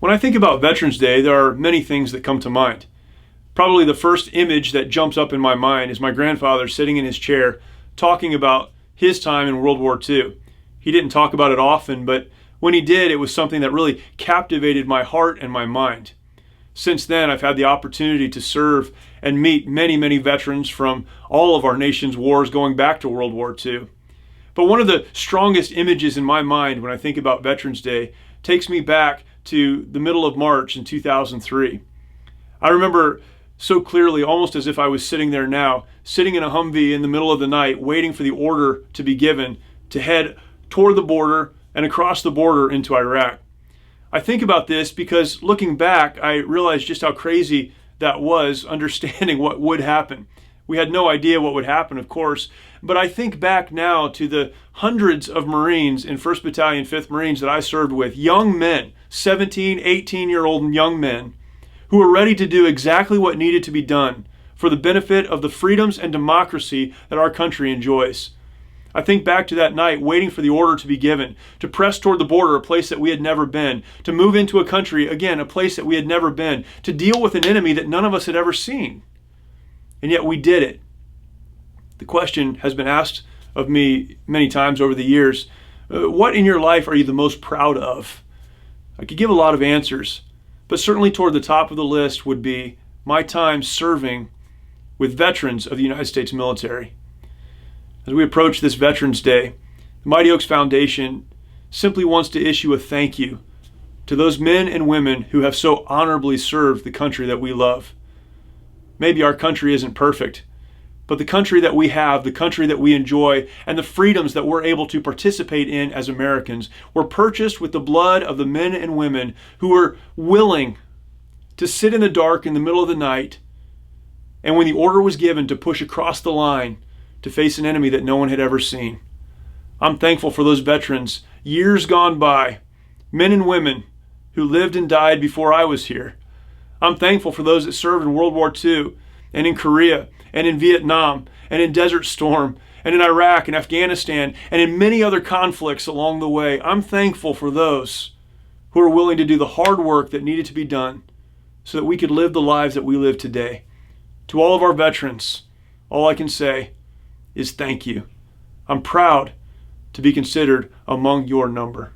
When I think about Veterans Day, there are many things that come to mind. Probably the first image that jumps up in my mind is my grandfather sitting in his chair talking about his time in World War II. He didn't talk about it often, but when he did, it was something that really captivated my heart and my mind. Since then, I've had the opportunity to serve and meet many, many veterans from all of our nation's wars going back to World War II. But one of the strongest images in my mind when I think about Veterans Day takes me back to the middle of March in 2003. I remember so clearly, almost as if I was sitting there now, sitting in a Humvee in the middle of the night, waiting for the order to be given to head toward the border and across the border into Iraq. I think about this because looking back, I realized just how crazy that was, understanding what would happen. We had no idea what would happen, of course, but I think back now to the hundreds of Marines in 1st Battalion, 5th Marines that I served with, young men, 17, 18-year-old young men, who were ready to do exactly what needed to be done for the benefit of the freedoms and democracy that our country enjoys. I think back to that night, waiting for the order to be given, to press toward the border, a place that we had never been, to move into a country, again, a place that we had never been, to deal with an enemy that none of us had ever seen. And yet we did it. The question has been asked of me many times over the years, what in your life are you the most proud of? I could give a lot of answers, but certainly toward the top of the list would be my time serving with veterans of the United States military. As we approach this Veterans Day, the Mighty Oaks Foundation simply wants to issue a thank you to those men and women who have so honorably served the country that we love. Maybe our country isn't perfect, but the country that we have, the country that we enjoy, and the freedoms that we're able to participate in as Americans were purchased with the blood of the men and women who were willing to sit in the dark in the middle of the night, and when the order was given to push across the line to face an enemy that no one had ever seen. I'm thankful for those veterans, years gone by, men and women who lived and died before I was here. I'm thankful for those that served in World War II and in Korea and in Vietnam and in Desert Storm and in Iraq and Afghanistan and in many other conflicts along the way. I'm thankful for those who are willing to do the hard work that needed to be done so that we could live the lives that we live today. To all of our veterans, all I can say is thank you. I'm proud to be considered among your number.